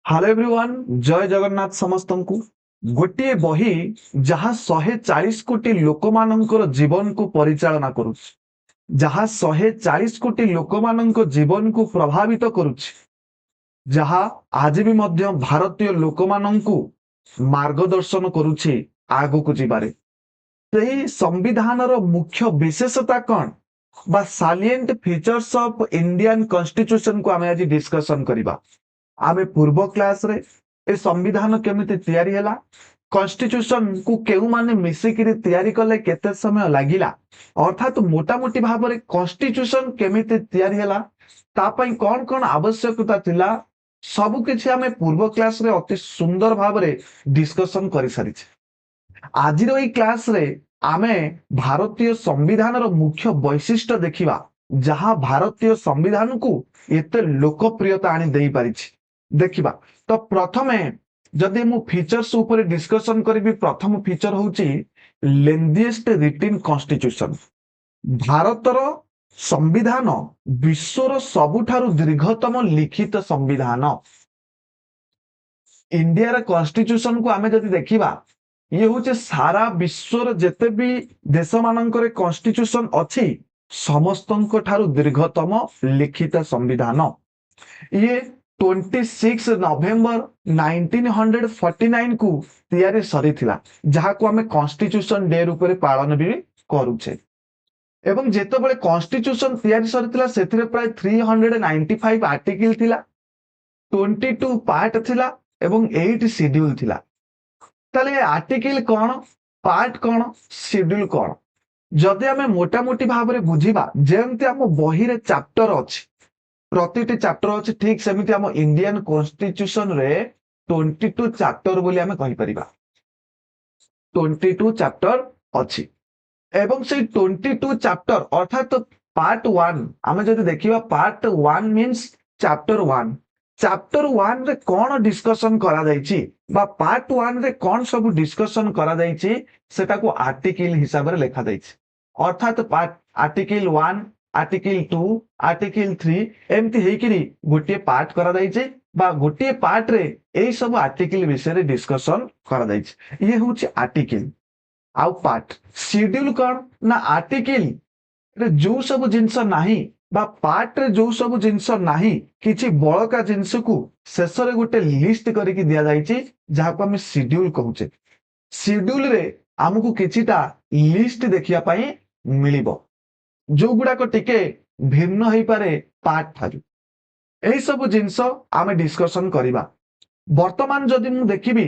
Hello everyone. जय जगन्नाथ समस्त को गोटे बही जहाँ 140 कोटी लोक मानकर जीवन को परिचालना करुछ, जहाँ 140 कोटी लोक मानक जीवन को प्रभावित करुछ, जहाँ आज भी मध्य भारतीय लोक मानकु मार्गदर्शन करुछि आगु को जिबारे। सेही संविधान रो मुख्य विशेषता कौन बा salient features of Indian constitution को आमे आज डिस्कशन करिबा। आमे पूर्व क्लास रे ए संविधान केमिति तैयारी हैला, कॉन्स्टिट्यूशन को केउ माने मिसिकिरी तैयारी कले केते समय लागिला, अर्थात मोटा मोटी भाबरे कॉन्स्टिट्यूशन केमिति तैयारी हैला, ता पई कोन कोन आवश्यकता थिला, सब किछि आमे पूर्व क्लास रे अति सुंदर भाबरे डिस्कशन करि सारिछे। आजिर एई क्लास रे आमे भारतीय संविधान रो मुख्य वैशिष्ट्य देखिबा, जहां भारतीय संविधान को एते लोकप्रियता आनी देई पारिछि। देखिबा तो प्रथमे जदि मु फीचर्स ऊपर डिस्कशन करिबी, प्रथम फीचर होची लेंथीएस्ट रिटन कॉन्स्टिट्यूशन। भारतर संविधान विश्वर सबुठारु दीर्घतम लिखित संविधान। इंडिया रे कॉन्स्टिट्यूशन को आमे जदि देखिबा, ये होचे सारा विश्वर जेते भी देश मानकर कॉन्स्टिट्यूशन अछि समस्तंक ठारु दीर्घतम लिखित संविधान। ये 26 नवेम्बर 1949 को तैयारी सरी थिला, जहा को हमें कॉन्स्टिट्यूशन डे रूप में पालन भी करूछे। एवं जेते बळे कॉन्स्टिट्यूशन तैयारी सरी थिला सेथिरे प्राय 395 आर्टिकल थिला, 22 पार्ट थिला एवं 8 शेड्यूल थिला। ताले आर्टिकल कोन, पार्ट कोन, शेड्यूल कोन, जदि हमें मोटा मोटी भाबरे बुझिबा, जेमति हम बही रे चैप्टर अछि, प्रतिटी चैप्टर अछि, ठीक सेमिति हम इंडियन कॉन्स्टिट्यूशन रे 22 चैप्टर बोली हमें कहि परिबा। 22 चैप्टर अछि एवं से 22 चैप्टर अर्थात पार्ट 1 हमें जदि देखिबा, पार्ट 1 मींस चैप्टर 1। चैप्टर 1 रे कोन डिस्कशन करा जायछि बा पार्ट 1 रे कोन सब डिस्कशन करा जायछि सेटा को आर्टिकल हिसाब रे लिखा जायछि। अर्थात पार्ट आर्टिकल 1, आर्टिकल 2, आर्टिकल 3 एमती हेकिरी गोटे पार्ट करा जायछि बा गोटे पार्ट रे एई सब आर्टिकल विषय रे डिस्कशन करा जायछि। ये होछि आर्टिकल। आउ पार्ट शेड्यूल कोन ना, आर्टिकल रे जो सब जिंस नाही बा पार्ट रे जो सब जिंस नाही, किछि बळका जिंस को शेष रे गोटे लिस्ट करके दिया जायछि, जहा को हम शेड्यूल कहूचे। शेड्यूल रे हमकु किछिटा लिस्ट देखिया पई मिलिबो, जो गुडा को टिके भिन्न हेई पारे पार्ट थारु। एई सब जिंस आमे डिस्कशन करिबा। वर्तमान जदि मु देखिबी,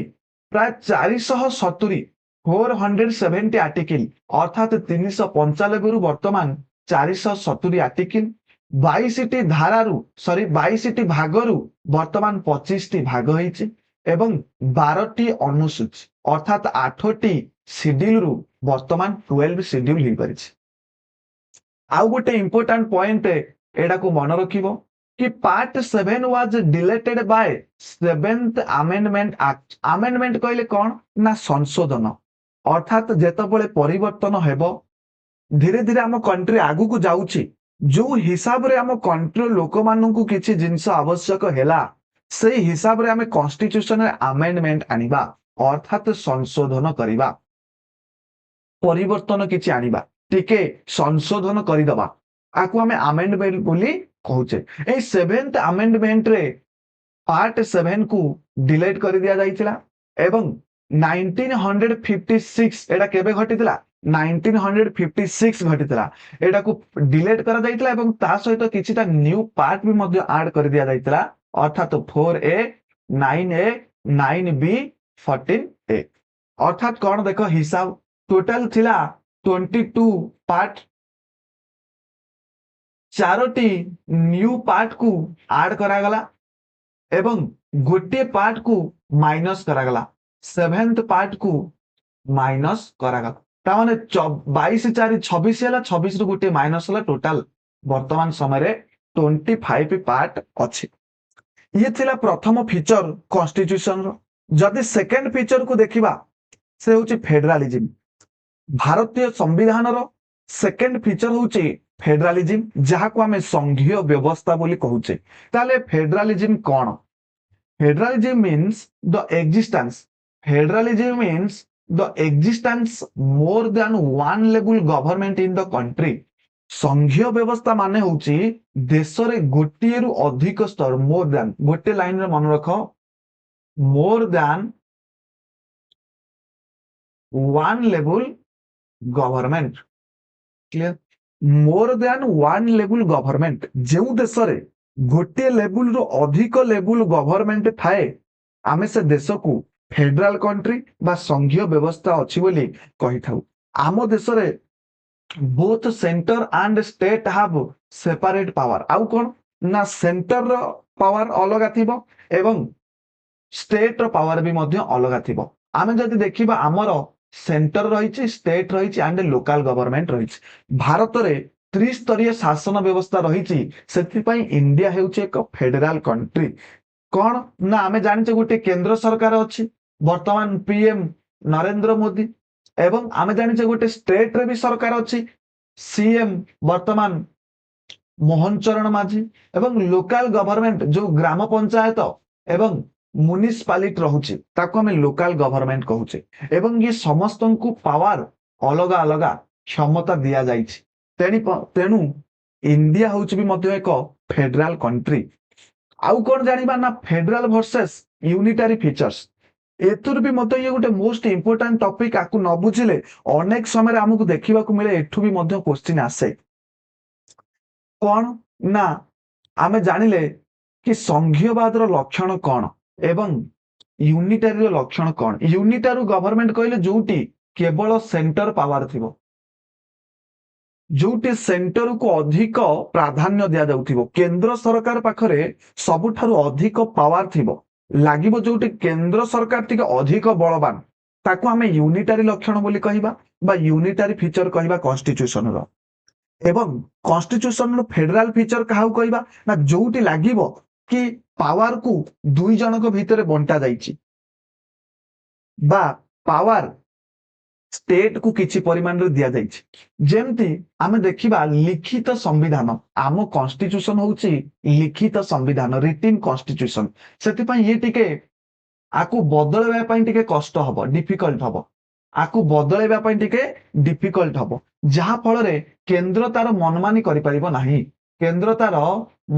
प्राय 470 470 आर्टिकल, अर्थात 395 रु वर्तमान 470 आर्टिकल, 22 टी धारारु सॉरी 22 टी भागरु वर्तमान 25 टी भाग होईछि एवं 12 टी अनुसूची अर्थात 8 टी शेड्यूल रु वर्तमान 12 शेड्यूल हेई परिछि। आउ गोटे इंपोर्टेंट पॉइंट एडा को मन रखिबो कि part 7 was deleted by 7th amendment act. Amendment कहले कोन ना, संशोधन। अर्थात जेतबळे परिवर्तन हेबो, धीरे धीरे हम कंट्री आगु को जाउछि, जो हिसाब रे हम कंट्री लोक माननकु किछि जिंस आवश्यक हेला, सेही हिसाब रे हम कॉन्स्टिट्यूशन रे अमेंडमेंट आनिबा, अर्थात संशोधन करिबा, परिवर्तन किछि आनिबा, टिके संशोधन करिदबा, आकु हमें अमेंडमेंट बोली कहूचे। ए 7th अमेंडमेंट रे पार्ट 7 को डिलीट कर दिया जाइथिला एवं 1956 एडा केबे घटितला, 1956 घटितला, एडा को डिलीट करा जाइथिला एवं ता सहित किछिटा न्यू पार्ट भी मध्ये ऐड कर दिया जाइथिला, अर्थात 4A 9A 9B 14A। अर्थात कोन देखो हिसाब टोटल थिला 22 पार्ट, चारोटी न्यू पार्ट को ऐड करा गला एवं गोटे पार्ट को माइनस करा गला, 7th पार्ट को माइनस करा गला। ता माने 22 4 26 हैला, 26 रु गोटे माइनस होला, टोटल वर्तमान समय रे 25 पार्ट अछि। ये थिला प्रथम फीचर कॉन्स्टिट्यूशन रो। जदि सेकंड फीचर को देखिबा, से होची फेडरलिज्म। भारतीय संविधान रो सेकंड फीचर होची फेडरलिज्म, जहा को हमें संघीय व्यवस्था बोली कहूचे। ताले federalism cone? Federalism means the existence. Federalism means the existence more than one level government in the country. ସଂଘୀୟ ବ୍ୟବସ୍ଥା ମାନେ ହଉଛି ଦେଶରେ ଗୋଟିଏରୁ ଅଧିକ ସ୍ତର ମୋର ଦ୍ୟାନ୍ ଗୋଟେ ଲାଇନରେ ମନେ ରଖ ମୋର ଦ୍ୟାନ୍ ୱାନ୍ ଲେବୁଲ ଗଭର୍ଣ୍ଣମେଣ୍ଟ କ୍ଲିୟର ମୋର ଦ୍ୟାନ୍ ୱାନ୍ ଲେବୁଲ ଗଭର୍ଣ୍ଣମେଣ୍ଟ ଯେଉଁ ଦେଶରେ ଗୋଟିଏ ଲେବୁଲରୁ ଅଧିକ ଲେବୁଲ ଗଭର୍ଣ୍ଣମେଣ୍ଟ ଥାଏ ଆମେ ସେ ଦେଶକୁ ଫେଡରାଲ କଣ୍ଟ୍ରି ବା ସଂଘୀୟ ବ୍ୟବସ୍ଥା ଅଛି ବୋଲି କହିଥାଉ ଆମ ଦେଶରେ both center and state have separate power ଆଉ କଣ ନା ସେଣ୍ଟର ର ପାୱାର ଅଲଗା ଥିବ ଏବଂ ଷ୍ଟେଟ ର ପାୱାର ବି ମଧ୍ୟ ଅଲଗା ଥିବ ଆମେ ଯଦି ଦେଖିବା ଆମର ସେଣ୍ଟର ରହିଛି ଷ୍ଟେଟ ରହିଛି ଆଣ୍ଡ ଲୋକାଲ ଗଭର୍ଣ୍ଣମେଣ୍ଟ ରହିଛି ଭାରତରେ ତ୍ରିସ୍ତରୀୟ ଶାସନ ବ୍ୟବସ୍ଥା ରହିଛି ସେଥିପାଇଁ ଇଣ୍ଡିଆ ହେଉଛି ଏକ ଫେଡେରାଲ କଣ୍ଟ୍ରି କଣ ନା ଆମେ ଜାଣିଛେ ଗୋଟେ କେନ୍ଦ୍ର ସରକାର ଅଛି ବର୍ତ୍ତମାନ ପିଏମ ନରେନ୍ଦ୍ର ମୋଦି ଏବଂ ଆମେ ଜାଣିଛେ ଗୋଟେ ଷ୍ଟେଟ ରେ ବି ସରକାର ଅଛି सीएम वर्तमान मोहन चरण माझी एवं लोकल गवर्नमेंट जो ग्राम पंचायत एवं म्युनिसिपालिटी रहुची ताको हमें लोकल गवर्नमेंट कहूचे एवं ये समस्त को पावर अलग अलग क्षमता दिया जाइछि तेणु इंडिया होउछि भी मध्य एक फेडरल कंट्री आउ कोन जानिबा ना फेडरल वर्सेस यूनिटरी फीचर्स एथुर भी मत ये गोटे मोस्ट इंपोर्टेंट टॉपिक आकु न बुझिले अनेक समय आमको देखा मिले एठू भी मध्य क्वेश्चन आसे कौन ना आमे जानिले कि संघीयवाद लक्षण कौन एवं यूनिटरी लक्षण कौन यूनिटरी गवर्नमेंट कहले जोटी केवल सेंटर पावर थिबो जोटी सेंटर को अधिक प्राधान्य दिया जाउथिबो केंद्र सरकार पाखरे सबुठारु अधिक पावर थिबो लागिबो जोटी केंद्र सरकार टिके अधिक बलवान ताकू आमे यूनिटरी लक्षण बोली कहिबा बा यूनिटरी फीचर कहिबा कॉन्स्टिट्यूशन रो एवं कॉन्स्टिट्यूशन रो फेडरल फीचर काहू कहिबा ना जोटी लागिबो कि पावर को दुई जनक भितरे बंटा जाइछि बा पावर स्टेट को किछि परिमाण रे दिया जाइछि जेमति आमे देखिबा लिखित संविधान आम कॉन्स्टिट्यूशन होउछि लिखित संविधान रिटिन कॉन्स्टिट्यूशन सेति पई ये टिके आकु बदलबा पई टिके कष्ट हबो डिफिकल्ट हबो आकु बदलबा पई टिके डिफिकल्ट हबो जहा फल रे केंद्र तार मनमानी करि परिबो नाही केंद्र तार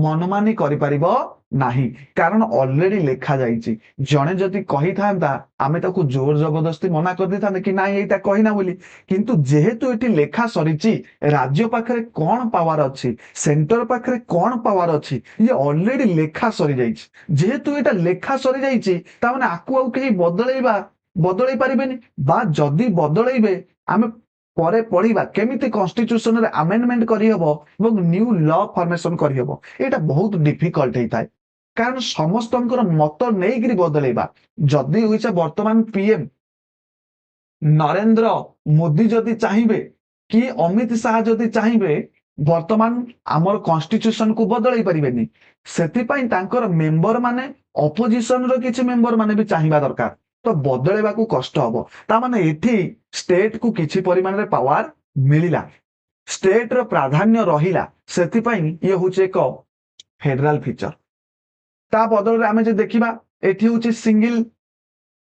मनमानी करि परिबो नाही कारण ऑलरेडी लेखा जाइछि जणे जदि कहि थांता आमे ताकू जोर जबरदस्ती मना कर देता कि नाही एटा कहिना बोली किंतु जेहेतु एटी लेखा सरिछि राज्य पाखरे कोन पावर अछि सेंटर पाखरे कोन पावर अछि ये ऑलरेडी लेखा सरि जाइछि जेहेतु एटा लेखा सरि जाइछि ता माने आकू आउ केही बदलै पारिबेनी बा जदि बदलैबे आमे परे पढ़िबा केमिति कॉन्स्टिट्यूशन रे अमेंडमेंट करि हबो एवं न्यू लॉ फॉर्मेशन करि हबो एटा बहुत डिफिकल्ट हेताय कारण समस्तंकर मत नहीं बदलैबा जदि होइछे वर्तमान पीएम नरेंद्र मोदी जदि चाहिए कि अमित शाह जदि चाहिए वर्तमान आमर कॉन्स्टिट्यूशन को बदलै परिबेनी सेति पई तांकर मेंबर माने ऑपोजिशन रो किछि मेंबर माने भी चाहिबा दरकार तो बदलैबा को कष्ट हबो ता माने एठी स्टेट को किछि परिमाण रे पावर मिलिला स्टेट रो प्राधान्य रहिला सेति पई ये होचे एक फेडरल फीचर ता बदल रे आमे जे देखिबा एठी होची सिंगल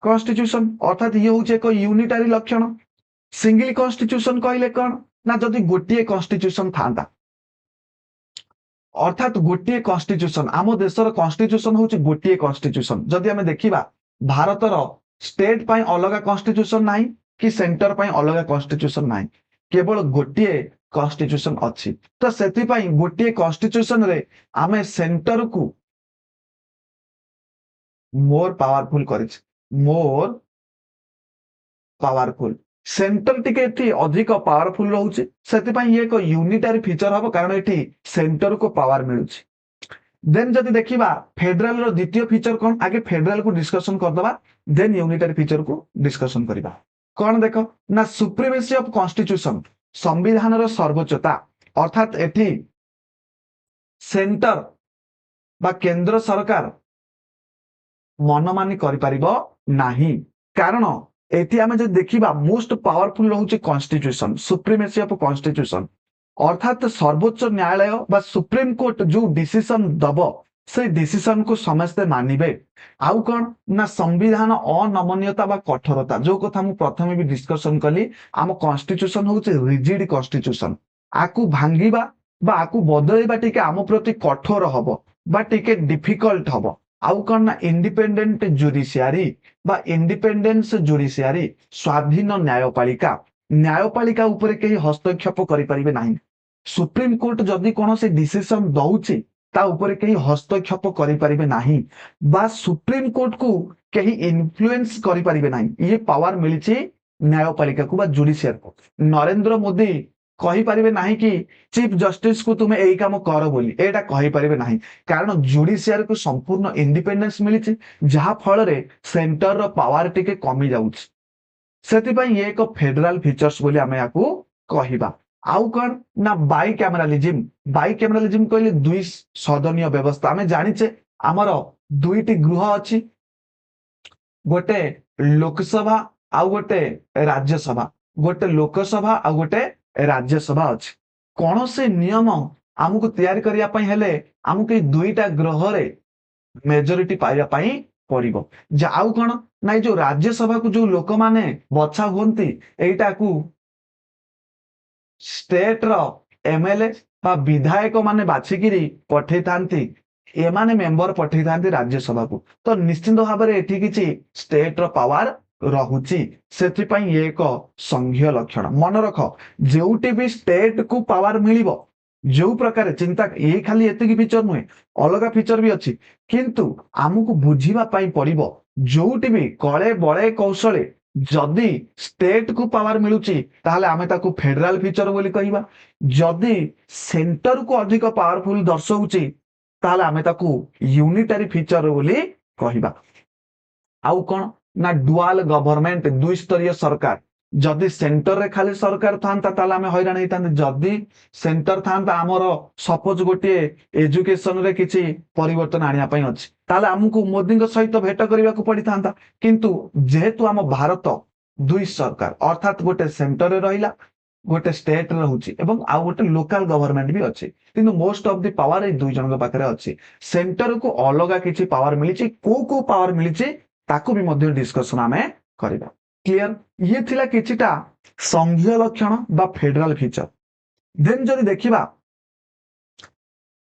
कॉन्स्टिट्यूशन अर्थात ये होची एक यूनिटरी लक्षण सिंगल कॉन्स्टिट्यूशन कहले कोन ना जदि गोटिए कॉन्स्टिट्यूशन थांता अर्थात गोटिए कॉन्स्टिट्यूशन आम देशर कॉन्स्टिट्यूशन होची गोटिए कॉन्स्टिट्यूशन जदि आमे देखिबा भारतर स्टेट पाई अलग कॉन्स्टिट्यूशन नाही कि सेंटर पाई अलग कॉन्स्टिट्यूशन नाही केवल गोटिए कॉन्स्टिट्यूशन अछि तो सेति पाई गोटिए कॉन्स्टिट्यूशन रे आमे सेंटर को मोर पावरफुल करिछ मोर पावरफुल सेंटर टिके एठी अधिक पावरफुल रहउछि सेति पई एक यूनिटरी फीचर हबो कारण एठी सेंटर को पावर मिलुछि देन जदि देखिबा फेडरल रो द्वितीय फीचर कोन आगे फेडरल को डिस्कशन कर दबा देन यूनिटरी फीचर को डिस्कशन करिबा कोन देखो ना सुप्रीमेसी ऑफ कॉन्स्टिट्यूशन संविधान रो सर्वोच्चता अर्थात एठी सेंटर बा केंद्र सरकार मनमानी करि परिबो नाही कारण एठी आमे जे देखिबा मोस्ट पावरफुल रहउछि कॉन्स्टिट्यूशन सुप्रीमेसी ऑफ कॉन्स्टिट्यूशन अर्थात सर्वोच्च न्यायालय बा सुप्रीम कोर्ट जो डिसीजन दबो से डिसीजन को समस्ते मानिबे। आउ कौन ना संविधान अनमनीयता बा कठोरता जो कथा मु प्रथमे भी डिस्कशन कली आम कॉन्स्टिट्यूशन होचे रिजिड कॉन्स्टिट्यूशन आकु भांगिबा बा आकु बदलैबा टिके आम प्रति कठोर हबो बा टिके डिफिकल्ट हबो। आउ कौन ना इंडिपेंडेंट जुडिशियरी बा इंडिपेंडेंस जुडिशियरी स्वाधीन न्यायपालिका न्यायपालिका उपरे केही हस्तक्षेप करि परिबे नाही। सुप्रीम कोर्ट जदि कौनसी डिसीजन दउची ता उपरे केही हस्तक्षेप करि परिबे नाही बा सुप्रीम कोर्ट को केही इन्फ्लुएंस करि परिबे नाही। ये पावर मिलिछि न्यायपालिका को बा जुडिशियर को। नरेंद्र मोदी कहि परिबे नाही कि चीफ जस्टिस को तुमे एई काम कर बोली एटा कहि परिबे नाही कारण जुडिशियर को संपूर्ण इंडिपेंडेंस मिलिछि जहा फल रे सेंटर रो पावर टिके कमी जाउछि। सेतिपई ये एक फेडरल फीचर्स बोली आमे याकू कहिबा। आउ कौन ना बाई कैमरालिज्म कहले दुई सदनीय व्यवस्था आमे जानिचे आमर दुईटी गृह अछि गोटे लोकसभा आउ गोटे राज्यसभा गोटे लोकसभा आउ गोटे राज्यसभा अछि। कौन से नियम आमको तैयारी करिया पई हेले आमको दुईटा ग्रह रे मेजोरिटी पाइबा पई पड़िबो। जा आउ कौन ना जो राज्यसभा को जो लोक माने बछा हुंती एटा को स्टेट रो एमएलए बा विधायक माने बाछिकिरी पठै थांती एमाने मेंबर पठै थांती राज्यसभा को तो निश्चित भाव में एठी किछि स्टेट रो पावर रहुची सेति पई एक संघीय लक्षण मन रख जेउटी भी स्टेट को पावर मिलिबो जो प्रकार चिंता ये खाली एतिकी फीचर नुहे अलग फीचर भी अच्छी किंतु आमको बुझीबा पई पड़िबो जोउटी भी कळे बळे कौशले जदि स्टेट को पावर मिलुची ताहले आमे ताकू फेडरल फीचर बोली कहिबा जदि सेंटर को अधिक पावरफुल दर्शाउची ताहले आमे ताकू यूनिटरी फीचर बोली कहिबा। आउ कौन ना डुआल गवर्नमेंट दुई स्तरीय सरकार जदि सेंटर रे खाली सरकार थांता ताले आमे हैरान हेतांते जदि सेंटर थांता हमर सपोज गोटे एजुकेशन रे किछि परिवर्तन आनिया पई अछि ताले हमकु मोदी सहित भेट करबा को पड़ी थांता किंतु जेहेतु हम भारत दुई सरकार अर्थात गोटे सेंटर रे रहिला गोटे स्टेट रे रहउची एवं आ गोटे लोकल गवर्नमेंट भी अछि किंतु मोस्ट ऑफ द पावर ए दुई जन पाखरे अछि सेंटर को अलगा किछि पावर मिलिछि को पावर मिलिछि ताकू भी मध्य डिस्कशन आमे करिबा। क्लियर ये थिला किछिटा संघीय लक्षण बा फेडरल फीचर देन जदि देखिबा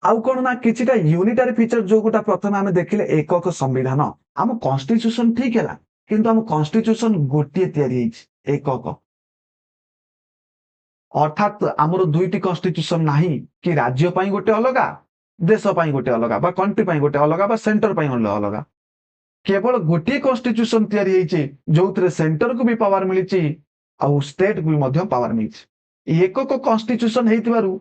आउ कोन ना किछिटा यूनिटरी फीचर जो गोटा प्रथम आमे देखिले एकक संविधान आम कॉन्स्टिट्यूशन ठीक है किंतु आम कॉन्स्टिट्यूशन गोटे तैयारी एकक अर्थात आमर दुईटी कॉन्स्टिट्यूशन नाही कि राज्य पई गोटे अलगा देश पई गोटे अलगा बा कंट्री पई गोटे अलगा बा सेंटर पई अलगा केवल गोटे कॉन्स्टिट्यूशन तैयारी होइछि जोथरे सेंटर को भी पावर मिलिछि आउ स्टेट को भी मध्य पावर मिलिछि एकक कॉन्स्टिट्यूशन हेतिबारु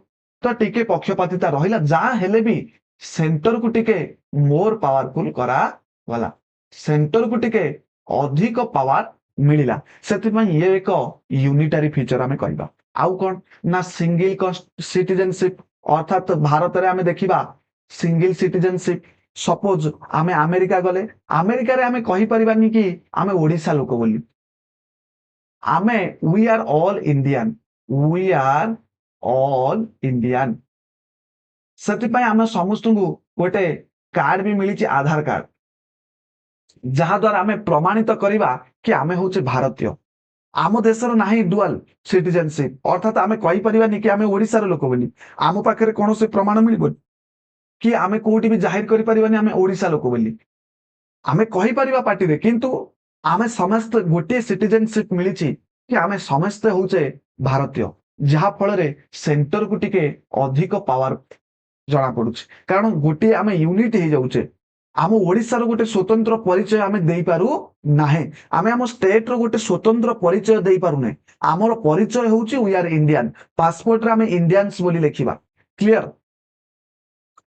तो टिके पक्षपातिता रहिला जा हेले भी सेंटर को टिके मोर पावरफुल करा वाला सेंटर को टिके अधिक पावर मिलिला सेतिपई ये एक यूनिटरी फीचर आमे कहबा। आउ कोन ना सिंगल सिटीजनशिप अर्थात भारत रे आमे देखिबा सिंगल सिटीजनशिप सपोज आमे अमेरिका गले अमेरिका रे आमे कहि परिबानी कि आमे ओडिसा लोक बोली आमे वी आर ऑल इंडियन सेतिपई आमे समस्तଙ୍କୁ गोटे कार्ड भी मिलिछि आधार कार्ड जहा द्वारा आमे प्रमाणित करिबा कि आमे होचे भारतीय आम देशर नाही डुअल सिटीजनशिप अर्थात आमे कहि परिबानी कि आमे ओडिसा रो लोक बोली आम पाखरे कोन से प्रमाण मिलिबो कि आमे कोठी भी जाहिर करि परिबानी आमे ओडिसा लोक बोली आमे कहि परिबा पार्टी रे किंतु आमे समस्त गोटे सिटीजनशिप मिलिछि कि आमे समस्त होचे भारतीय जहा फल रे सेंटर को टिके अधिक पावर जना पडुछि कारण गोटे आमे यूनिट हे जाउचे आम ओडिसा रो गोटे स्वतंत्र परिचय आमे देई पारु नाहे आमे आम स्टेट रो गोटे स्वतंत्र परिचय देई पारु ने आमर परिचय होउछि वी आर इंडियन पासपोर्ट रे आमे इंडियंस बोली लेखिबा। क्लियर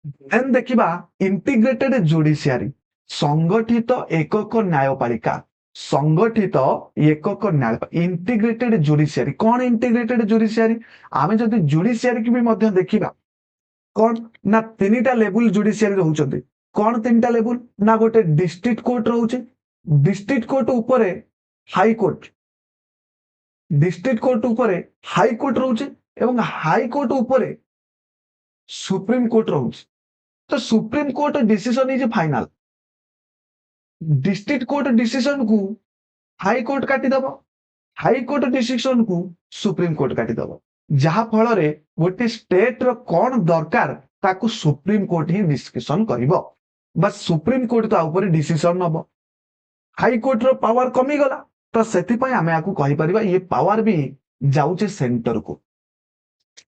देन देखिबा इंटीग्रेटेड जुडिशियरी संगठित एकक न्यायपालिका संगठित एकक न्याय इंटीग्रेटेड जुडिशियरी कौन इंटीग्रेटेड जुडिशियरी आमे जदि जुडिशियरी की भी मध्य देखिबा कौन ना तीनटा लेवल जुडिशियरी रहउछन्ते कौन तीनटा लेवल ना गोटे डिस्ट्रिक्ट कोर्ट रहउछे डिस्ट्रिक्ट कोर्ट ऊपर हाई कोर्ट डिस्ट्रिक्ट कोर्ट ऊपर हाई कोर्ट रहउछे एवं हाई कोर्ट ऊपर सुप्रीम कोर्ट रहउछे तो supreme court decision is final. District court decision को हाई कोर्ट काटिदेव, हाई कोर्ट डिसीजन को सुप्रीम कोर्ट काटिदेव, जहा फल रे गोटे स्टेट रो कौन दरकार ताकू सुप्रीम कोर्ट ही डिस्कशन करिवो। बस सुप्रीम कोर्ट ता ऊपर डिसीजन नबो। हाई कोर्ट रो पावर कमी गला, तो सेति पय आमे आकू कहि परिबा ये पावर भी जाउचे सेंटर को,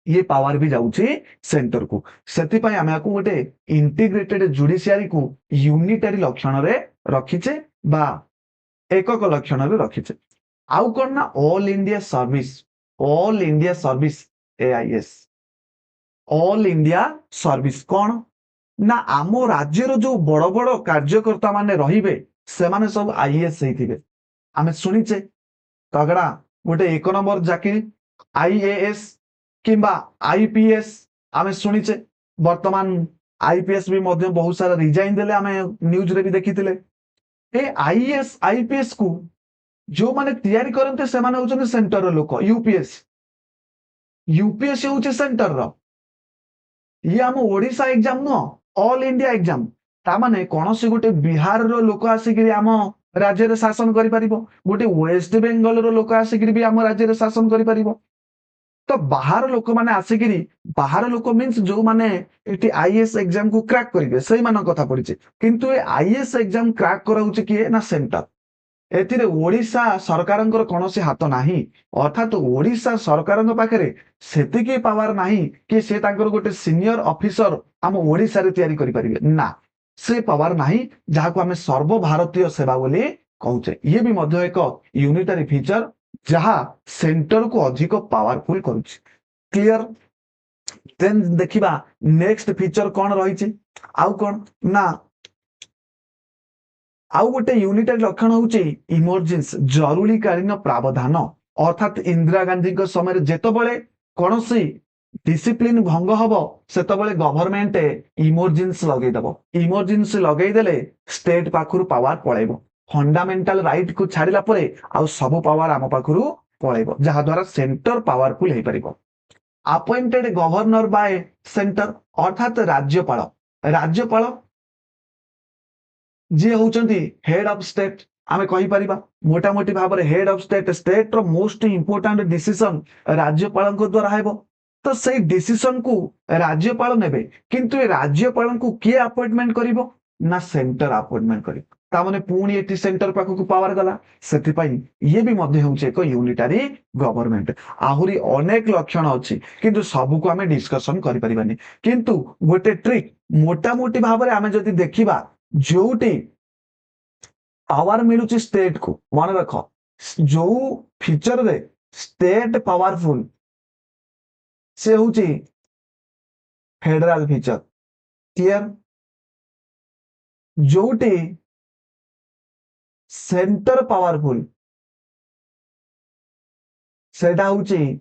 ये पावर भी जाउचे सेंटर को। सेति पय आमे आकू गोटे इंटीग्रेटेड जुडिशियरी को यूनिटरी लक्षण रे रखिचे बा एकक लक्षण रे रखिचे। आउ कोन ना all India service, all India service AIS, all India service कौन ना आम राज्यर जो बड़ बड़ कार्यकर्ता माने रहिबे से माने सब आईएएस हेथिबे। आमे सुनिचे तगड़ा गोटे एक नंबर जाकिरी आईएएस किंबा आईपीएस आमे सुनिचे। वर्तमान आईपीएस भी मध्य बहुत सारा रिजाइन देले, आमे न्यूज रे भी देखिथिले। ए आईएएस आईपीएस को जो माने तैयारी करते से माने होचन सेंटर रो लोक। यूपीएस, यूपीएस होचे सेंटर रो, ये आम ओडिशा एग्जाम नुह, ऑल इंडिया एग्जाम। ता माने कोनोसी गोटे बिहार रो लोक आसिकरी आम राज्य रे शासन करि परिबो, गोटे वेस्ट बेंगल रो लोक आसिकरी भी आम राज्य रे शासन करि परिबो। तो बाहर लोक माने आसिकरी, बाहर लोक मीन्स जो माने एटी आईएएस एग्जाम को क्रैक करिवे सेही मान कथा पडिचे। किंतु ए आईएएस एग्जाम क्रैक कराउचे किए ना सेंटर। एथिरे ओडिशा सरकारंकर कोनोसी हाथ नाही, अर्थात ओडिशा सरकारंक पाखरे सेतिकी पावर नाही कि से तांकर गोटे सीनियर ऑफिसर आम ओडिशा रे तयारी करि परिबे ना, से पावर नाही जाहाको आमे सर्व भारतीय सेवा बोली कहउचे। ये भी मध्य एक यूनिटरी फीचर जहा सेंटर को अधिक पावरफुल करूची। क्लियर। देन देखिबा नेक्स्ट फीचर कोन रहिची, आउ कोन ना आउ गोटे यूनिटरी लक्षण होची इमरजेंसी, जरूरीकालीन प्रावधान। अर्थात इंदिरा गांधी समय जेतबळे कोनोसी डिसिप्लिन भंग हबो सेतबळे गवर्नमेंट इमरजेंसी लगेई दबो। इमरजेंसी लगेई देले स्टेट पाखरु पावर पळेबो। फंडामेंटल राइट को छाडिला परे आउ सब पावर आम पाखरु पळेबो, जहा द्वारा सेंटर पावरफुल हेई परिबो। अपॉइंटेड गवर्नर बाय सेंटर, अर्थात राज्यपाल, राज्यपाल जी होचंती हेड ऑफ स्टेट। आमे कहि परिबा मोटा मोटी भाव रे हेड ऑफ स्टेट, स्टेट रो मोस्ट इंपोर्टेंट डिसीजन राज्यपाल को द्वारा हेबो। तो सेही डिसीजन को राज्यपाल नेबे, किंतु ए राज्यपाल को किए अपॉइंटमेंट करिवो ना सेंटर अपॉइंटमेंट करिवो। ता माने पुणी एटी सेंटर पाखु को पावर गला। सेति पई ये भी मध्य होउचे एक यूनिटरी गवर्नमेंट। आहुरी अनेक लक्षण अछि किंतु सब को आमे डिस्कशन करि परिबानी। किंतु गोटे ट्रिक मोटा मोटी भाव रे आमे जदि देखिबा जोटी पावर मिलुची स्टेट को, मन रख जो फीचर रे स्टेट पावरफुल से होची फेडरल फीचर। क्लियर। जोटी सेंटर पावरफुल सेटा होची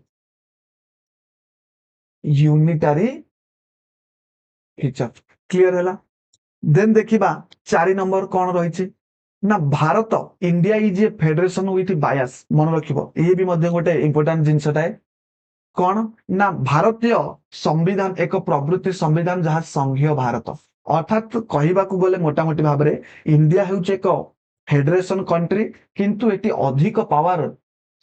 यूनिटरी फीचर। क्लियर हैला। देन देखिबा 4 नंबर कौन रही ना Bharat India is a federation with bias. मन रखिबो ये भी मध्य गोटे इंपोर्टेंट जिनसटा है कौन ना भारतीय संविधान एक प्रवृत्ति संविधान जहाँ संघीय भारत। अर्थात कहबाकू गले मोटा मोटी भाव रे इंडिया होउचे एक फेडरेशन कंट्री, किंतु एटी अधिक पावर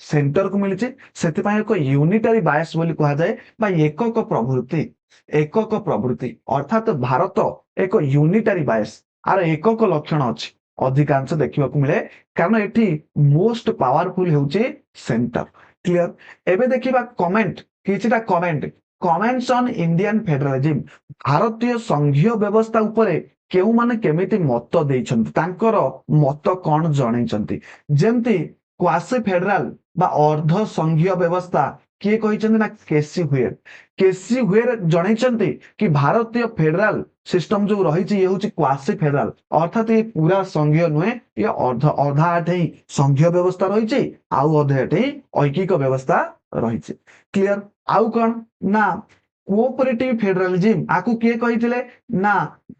सेंटर को मिली से एक यूनिटरी बायस बोली कहा जाए बा एकक प्रवृत्ति। एकक प्रवृत्ति अर्थात भारत एक यूनिटरी बायस आर एकक लक्षण अच्छी अधिकांश देखा मिले, कारण एटी मोस्ट पावरफुल होउची सेंटर। क्लियर। एबे देखिबा कमेंट किछिटा comment comments on Indian federalism. भारतीय संघीय व्यवस्था उपरे केउ माने केमिति मत देइछन्ति, तांकर मत कोन जणैछन्ति। जेमति क्वासी फेडरल बा अर्ध संघीय व्यवस्था किए कहिछन्ति ना केसी हुएर। केसी हुएर जणैछन्ति कि भारतीय फेडरल सिस्टम जो रही ये हूँ क्वासी फेडरल, अर्थात ये पूरा संघीय नुहे, ये अर्ध अधा आठे संघीय व्यवस्था रही आउ अधे आठे ऐकिक व्यवस्था रही। क्लियर। आउ कौन ना कोऑपरेटिव फेडरलिज्म आकु किए कहिथिले ना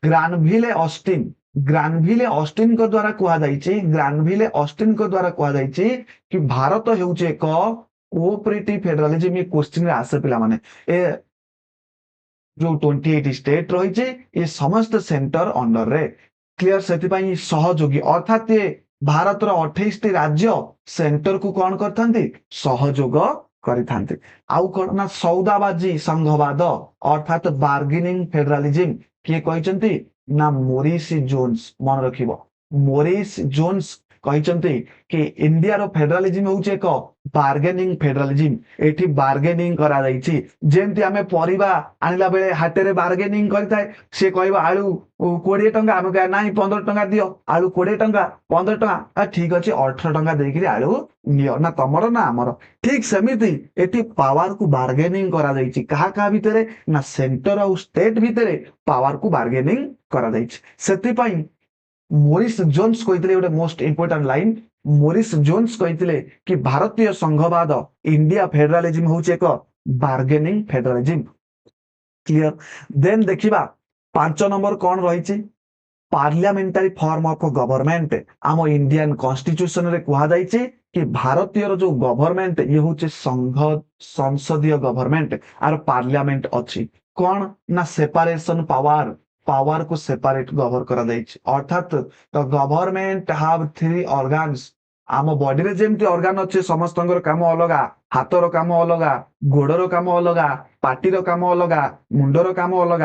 ग्रानविले ऑस्टिन। ग्रानविले ऑस्टिन को द्वारा कहा जाइछि, ग्रानविले ऑस्टिन को द्वारा कहा जाइछि कि भारत हेउचे एक कोऑपरेटिव फेडरलिज्म। ये क्वेश्चन रे आसे पिला माने ए जो 28 स्टेट रही ये समस्त सेंटर अंडर रे क्लियर से सहयोगी अर्थात ये भारत 28 राज्य सेंटर को कौन करथांती सहयोग करिथांती आउ कौन ना सौदाबाजी संघवाद अर्थात बार्गेनिंग फेडरालिज्म किए कहते ना मोरिस जोन्स मन रखिबो मोरिस जोन्स कहते कि इंडिया रो फेडरालिज्म होउचे एक बार्गेनिंग फेडरालिज्म एठी बार्गेनिंग करा जाईची जेमती आमे परिबा आनिला बेले हाटे रे बार्गेनिंग करताय से कहबा आलू 20 टंका आमे कह नाही 15 टंका दियो आलू 20 टंका 15 टंका ठीक अछि 18 टंका देकरी आलू नियो ना तमरो ना हमरो ठीक सेमिति एठी पावर को बार्गेनिंग करा जाईची कहा कहा भितरे ना सेंटर और स्टेट भितरे पावर को बार्गेनिंग करा जाईची सेति पई मोरिस जोन्स कहते गोटे most important line Morris Jones कहते कि भारतीय संघवाद इंडिया फेडरालिज्म हूँ एक बार्गेनिंग फेडरालिज्म क्लियर देन देखिबा 5 नंबर कौन रही पार्लियामेंटारी फॉर्म ऑफ गवर्नमेंट आम इंडियन कॉन्स्टिट्यूशन रे कहा जाइए कि भारतीय जो गवर्नमेंट ये हूँ संघ संसदीय गवर्नमेंट आर पार्लियामेंट अच्छी कौन ना सेपरेशन पावर पावर को सेपरेट गवर्न करा जाइए अर्थात द गवर्नमेंट हैव 3 ऑर्गन्स आम बॉडी रे जेमती ऑर्गन अच्छे समस्त काम अलग हाथर काम अलग गोड़र काम अलग पाटीर काम अलग मुंडर काम अलग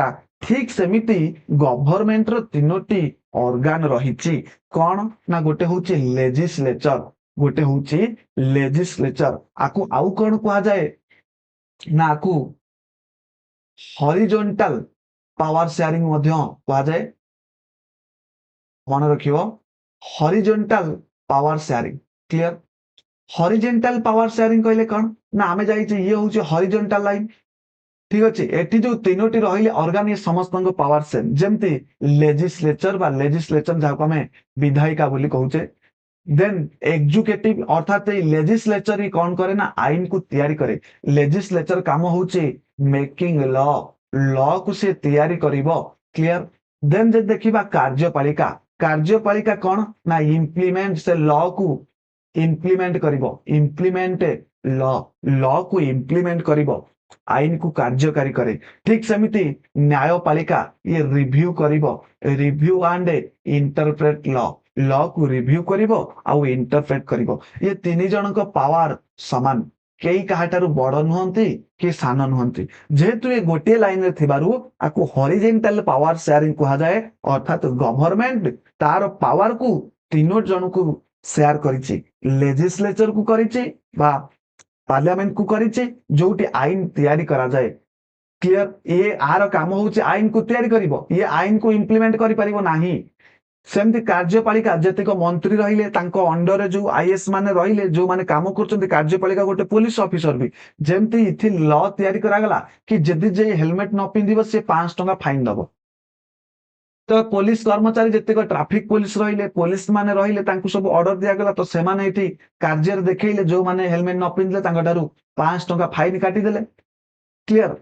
ठीक सेमिति गवर्नमेंट रो 3टी ऑर्गन रही कौन ना गोटे हूँ लेजिस्लेचर गोटे हूँ लेजिस्लेचर आकु आउ कौन कहा जाए ना आकु हॉरिजॉन्टल पावर शेयरिंग कहा जाए मन रखियो horizontal power sharing clear horizontal power sharing कहले कौन ना आमे जाइए ये हूँ हॉरिजॉन्टल लाइन ठीक अच्छे एटी जो 3टी रही ऑर्गन ये समस्त पावर सेम जमती लेजिस्लेचर बा लेजिस्लेचर जहाँ आम विधायिका बोली कहूचे देन एग्जीक्यूटिव अर्थात लेजिस्लेचर ही कौन करे ना आईन को तैयारी करे लेजिस्लेचर काम होचे मेकिंग लॉ लॉ को से तैयारी करिवो क्लियर देन जे देखिबा कार्यपालिका कार्यपालिका कौन ना इम्प्लीमेंट से लॉ को इम्प्लीमेंट करिवो इम्प्लीमेंट लॉ लॉ को इम्प्लीमेंट करिवो आईन को कार्यकारी करे ठीक सेमिति न्यायपालिका ये रिव्यू करिवो review and interpret law law को रिव्यू करिवो आउ इंटरप्रेट करिवो ये 3 जन को पावर समान कई काहाटारू बड़ नुहंती कि सान नुहंती जेहेतु ये गोटे लाइन रे थिबारु आकु हॉरिजॉन्टल पावर शेयरिंग कहा जाए अर्थात गवर्नमेंट तार पावर को 3 जन को शेयर करिछि लेजिस्लेचर को करिछि बा पार्लियामेंट को करिछि जोटी आईन तैयारी करा जाए क्लियर ये आर काम होउछि आईन को तैयारी करिवो ये आईन को इम्प्लीमेंट करि परिवो नाही सेमती कार्यपालिका जेतिक मंत्री रहिले तांको अंडर रे जो आईएएस माने रहिले जो माने काम करचंती कार्यपालिका गोटे पुलिस ऑफिसर भी जेमती इथि लॉ तैयारी करा गला कि जदि जे हेलमेट न पिंदिबो से 5 टंका फाइन दबो तो पुलिस कर्मचारी जेतिक ट्रैफिक पुलिस रहिले पुलिस माने रहिले तांको सब ऑर्डर दिया गला तो से माने इथि कार्य देखैले जो माने हेलमेट न पिंदले तांको दारू 5 टंका फाइन काटी देले क्लियर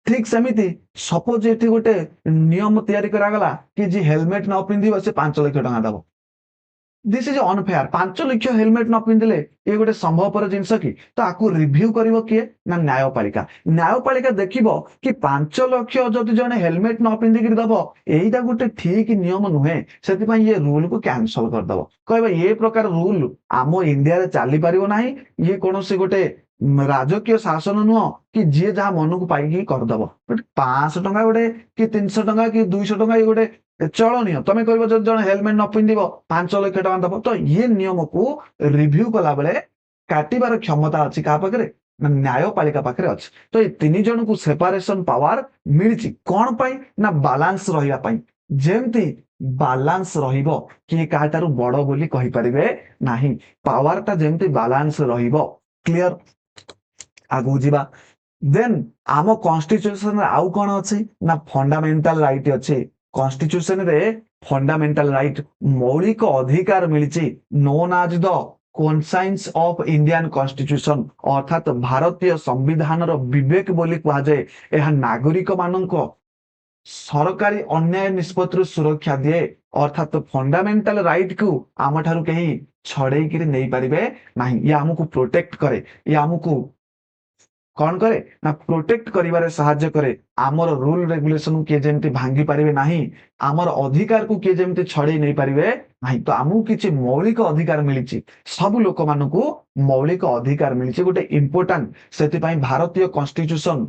ठीक सेमिति सपोज ये गोटे नियम तैयारी करागला कि जी हेलमेट न पिंधिबो से 5 लाख टंका दबो this is unfair 5 lakh helmet न पिंधिले ये गोटे संभवपर जिंस कि तो आकु रिव्यू करिवो किए ना न्यायपालिका देखिबो कि 5 लाख जदि जने हेलमेट न पिंधि कि दबो एइटा गोटे ठीक नियम नुहे सेति पई ये रूल को कैंसल कर दबो कहबा ये प्रकार रूल आमो इंडिया रे चाली परिवो नाही ये कोनोसी गोटे राजकीय शासन नुह कि जी जहाँ मन को पाई करदब 500 टंका गोटे कि 300 टंका कि 200 टंका ये गोटे चलनीय तुम कह जन हेलमेट न पिंध 5 लाख टंका दब तो ये नियम को रिव्यू कला बेले काटिबार क्षमता अच्छी क्या पाखे न्यायपालिका पाखे अच्छी तो ये 3 जन को सेपरेशन पावर मिली कौन पाई ना बालांस रही जेमती बालांस रहिबो कि काटारू बड़ बोली कहि परिबे नाही पावर ता जेमती बालांस रहिबो क्लियर आगु जीवा देन आम कॉन्स्टिट्यूशन आउ कौन अच्छी ना फंडामेंटल राइट अच्छी कॉन्स्टिट्यूशन रे फंडामेंटल राइट मौलिक अधिकार मिली known as the conscience of Indian constitution अर्थात भारतीय संविधान रो विवेक बोली कहा जाए यह नागरिक मानक सरकारी अन्याय निष्पत्ति सुरक्षा दिए अर्थात फंडामेंटल राइट को आम ठारू कहीं छड़े नहीं पारे ना ये आमको प्रोटेक्ट करे ये आमको कौन करे ना प्रोटेक्ट करिवारे सहाय्य करे आमर रूल रेगुलेशन किए जेमती भांगी पारिबे नाही आमर अधिकार को किए जेमती छड़े नहीं पारिबे नाही तो आमु किछि मौलिक अधिकार मिलिछि सब लोक मानकु मौलिक अधिकार मिलिछि गोटे इंपोर्टेंट सेति पई भारतीय कॉन्स्टिट्यूशन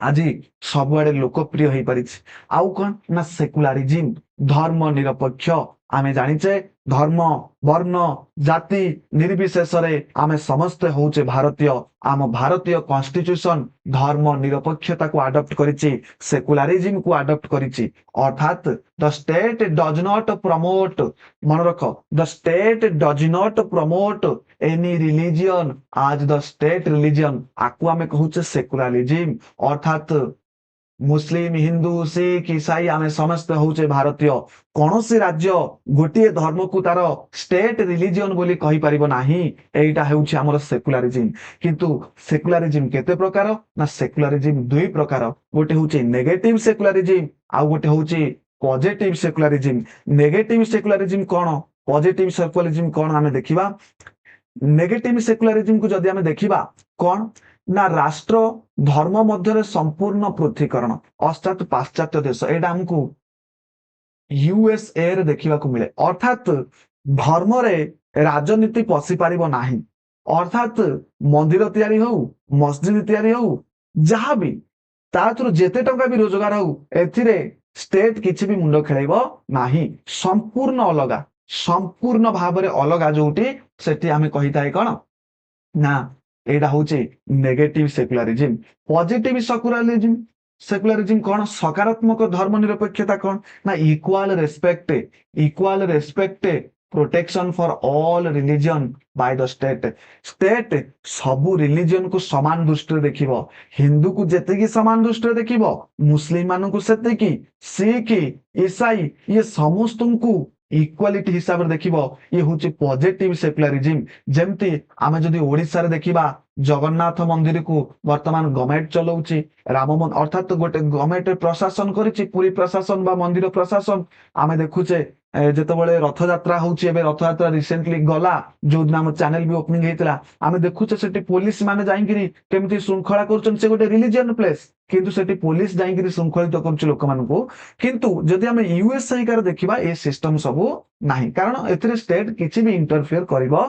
आज सबुआडे लोकप्रिय हो पारि आउ कौन ना सेकुलारिज्म धर्म निरपेक्ष आमे जानिचे धर्म वर्ण जाति निर्विशेष आमे समस्ते होचे भारतीय आम भारतीय कॉन्स्टिट्यूशन धर्म निरपेक्षता को अडॉप्ट करिछि सेकुलारिज्म को अडॉप्ट करिछि अर्थात the state does not promote मन रख the state does not promote any religion आज द स्टेट रिलीजियन आकु आमे कहूचे सेकुलारिज्म अर्थात मुस्लिम हिंदू सिख ईसाई आमे समस्त होचे भारतीय कौन सी राज्य गोटे धर्म को तार स्टेट रिलीजियन बोली कहि परिबो नाही एटा हेउछि हमर सेकुलारिज्म किंतु सेकुलारिज्म केते प्रकार ना सेकुलारिज्म दुई प्रकार गोटे होछि नेगेटिव सेकुलारिज्म आ गोटे होछि पॉजिटिव सेकुलारिज्म नेगेटिव सेकुलारिज्म कोन पॉजिटिव सेकुलारिज्म कोन आमे देखिबा नेगेटिव सेकुलारिज्म को जदि आमे देखिबा कोन ना राष्ट्र धर्म मध्य संपूर्ण पृथ्वीकरण अर्थात पाश्चात्य देश एटा हमको यूएसए रे देखा मिले अर्थात धर्म रे राजनीति पशि पारिबो नाही अर्थात मंदिर तैयारी हो मस्जिद तैयारी हो जहाँ भी ताथुर जेते टंका भी रोजगार हो एथिरे स्टेट किछि भी मुंड खेलैबो नाही संपूर्ण अलगा संपूर्ण भाव अलगा जोटी सेठी आमे कहिताय कोन ना एटा होचे negative secularism positive secularism secularism कौन सकारात्मक धर्म निरपेक्षता कौन ना equal respect protection for all religion by the state state सबु रिलीजन को समान दृष्टि देखिबो हिंदू को जेतिकी समान दृष्टि देखिबो मुस्लिम मानन को सेतिकी सिख ईसाई ये समस्त को इक्वालिटी हिसाब से देखिबो ये होची पॉजिटिव सेकुलरिज्म जेमती आमे जदि ओडिसा रे देखिबा जगन्नाथ मंदिर को वर्तमान गवर्नमेंट चलाउची राम मन अर्थात गोटे गवर्नमेंट प्रशासन करिछि पूरी प्रशासन बा मंदिर प्रशासन आमे देखुचे जेतेबेले रथ यात्रा होची एबे रथ यात्रा रिसेंटली गला जो नाम चैनल भी ओपनिंग हेतिला आमे देखुचे सेठी पुलिस माने जाईकिरी केमती श्रृंखला करछन से गोटे रिलीजियन प्लेस किंतु सेठी पुलिस जाईकिरी श्रृंखलित करछ लोक मानकु किंतु जदि आमे यूएसए कार देखिबा ए सिस्टम सब नाही कारण एथिरे स्टेट किछि भी इंटरफियर करिवो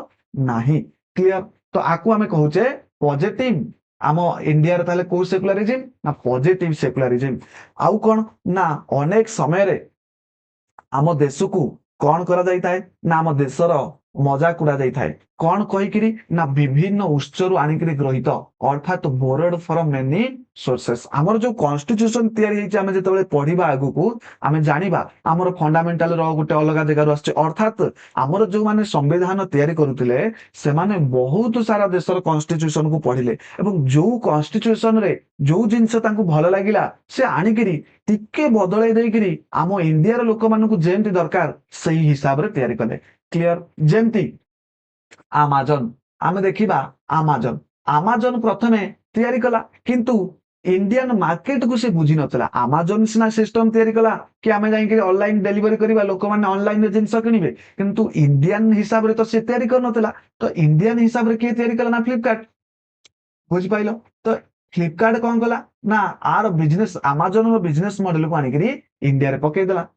नाही क्लियर तो आकु आमे कहूचे पॉजिटिव आम इंडिया रे ताले को सेकुलरिज्म ना पॉजिटिव सेकुलरिज्म आउ कोन ना अनेक समय रे आम देश को कौन करा जाई थाए ना आम देशर मजाक उड़ा जाई थाए कौन कहिकिरी ना विभिन्न उत्सरु आनिकिरी ग्रहित अर्थात बोरोड फ्रॉम मेनी सोर्सेस आमर जो कॉन्स्टिट्यूशन तैयारी हेछि आमे जेतेबेले पढिबा आगु को आमे जानिबा आमर फंडामेंटल रो गोटे अलग जगह रो आछे अर्थात आमर जो माने संविधान तैयारी करूतिले से माने बहुत सारा देशर कॉन्स्टिट्यूशन को पढिले एवं जो कॉन्स्टिट्यूशन रे जो जिंस तांको भलो लागिला से आनिकिरी टिके बदलै देकिरी आम इंडिया रो लोक मानकु जेंति दरकार सही हिसाब रे तैयारी कले क्लियर जेंति अमेज़न आमे देखिबा अमेज़न अमेज़न प्रथमे तैयारी कला किंतु इंडियन मार्केट को से बुझी नतला अमेज़न सिना सिस्टम तैयारी कला कि आमे जाई के ऑनलाइन डिलीवरी करबा लोक माने ऑनलाइन रे जिंस किनिबे किंतु इंडियन हिसाब रे तो से तैयारी कर नतला तो इंडियन हिसाब रे के तैयारी कला ना फ्लिपकार्ट बुझ पाइलो तो फ्लिपकार्ट कौन कला ना आर बिजनेस अमेज़न रो बिजनेस मॉडल को आनी करी इंडिया रे पके देला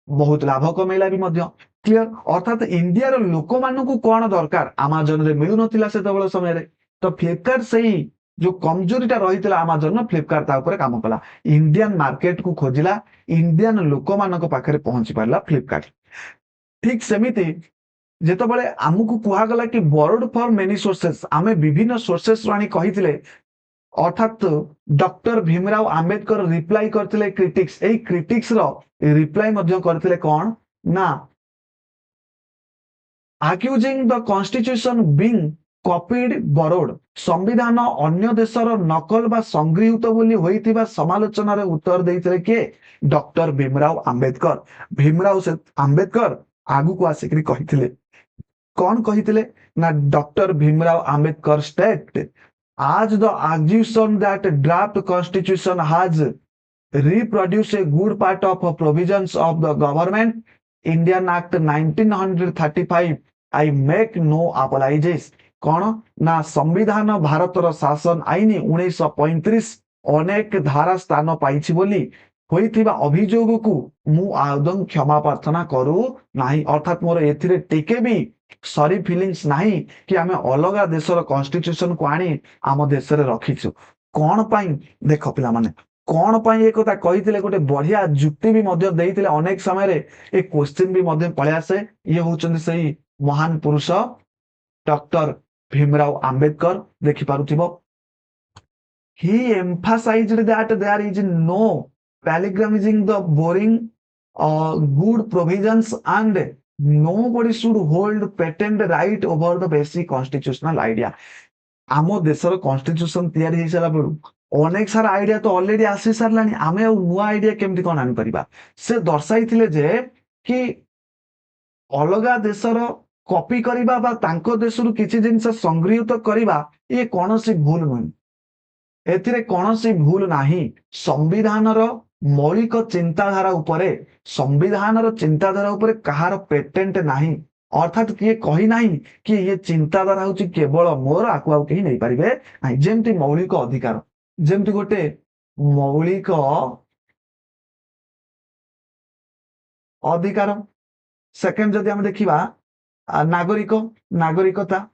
बहुत लाभ कमेला भी मध्य क्लियर अर्थात इंडिया रो लोक मानकु कोन दरकार अमेज़न रे मिलु नथिला से तबळ समय रे तो फ्लिपकार्ट सही जो कमजोरीटा रहितला अमेज़न न फ्लिपकार्ट ता ऊपर काम कला इंडियन मार्केट को खोजिला इंडियन लोक मानक पाखरे पहुंची पारला फ्लिपकार्ट ठीक सेमिति जेतबळे आमुकु कुहा गला कि बोरोड फॉर मेनी सोर्सेस आमे विभिन्न सोर्सेस रानी कहिथिले अर्थात डॉक्टर भीमराव आंबेडकर रिप्लाई करथिले क्रिटिक्स एई क्रिटिक्स रो रिप्लाई मध्य करथिले कोन ना accusing the constitution being copied borrowed संविधान अन्य देशर नकल बा संगृहीत बोली होइतिबा समालोचना रे उत्तर देइथिले के डॉक्टर भीमराव से आंबेडकर आगु को आसिकरी कहिथिले कोन कहिथिले ना doctor Bhimrao Ambedkar state as the accusation that draft constitution has reproduced a good part of provisions of the government Indian Act 1935 I make no apologies कौन ना संविधान भारतर शासन आईन 1935 अनेक धारा स्थान पाई बोली होइथिबा अभियोग को मु आदम क्षमा प्रार्थना करू नाही अर्थात मोर एथिरे टिके भी सरी फीलिंग्स नाही कि आमे अलगा देशर कॉन्स्टिट्यूशन को आनी आम देश रे रखिछु कौन पाई देख पिला माने कौन पाई एक कथा कहिथिले गोटे बढ़िया जुक्ति भी मध्य देइथिले अनेक समय रे ए क्वेश्चन भी मध्य पळे आसे ये होचंदी सही महान पुरुष डॉक्टर भीमराव आंबेडकर देखि पारुथिबो he emphasized that there is no palindromizing the boring good provisions and nobody should hold patent right over the basic constitutional idea आम देशर कॉन्स्टिट्यूशन तैयारी हो सारा बेलू अनेक सारा आइडिया तो ऑलरेडी आसी सारानी आम नुआ आइडिया केमती कौन आनी परिबा से दर्शाई जे कि अलगा देशर कॉपी करिबा बा तांको देशरु किछि जिंस संग्रहित करिबा ये कौनसी भूल नुई एथिरे कौनसी भूल नाही संविधानर मौलिक चिंताधारा उपरे संविधानर चिंताधारा उपरे कहार पेटेंट नाही अर्थात किए कही नाही कि ये चिंताधारा होची केवल मोर आकु आउ केही नै परिबे नाही जेमति मौलिक अधिकार जेमति गोटे मौलिक अधिकार सेकंड जदि हम देखिबा नागरिक नागरिकता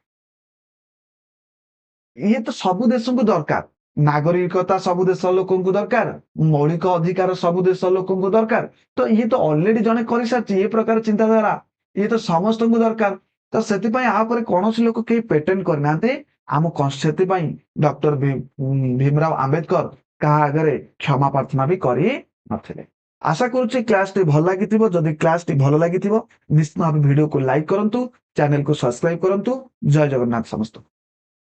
ये तो सबु देशों को दरकार नागरिकता सबु देश लोकों को दरकार मौलिक अधिकार सबु देश लोकों को दरकार तो ये तो ऑलरेडी जने करि सारछि ये प्रकार चिंताधारा ये तो समस्त को दरकार तो से कौन लोक कहीं पेटेंट करना आम से डॉक्टर भीमराव आंबेडकर क्या आगे क्षमा प्रार्थना भी करी नथिले आशा करुच्ची क्लास टी भल लगी जदि क्लास टी भल लगी निश्चित भाव वीडियो को लाइक करंतु चैनल को सब्सक्राइब करंतु जय जगन्नाथ समस्त।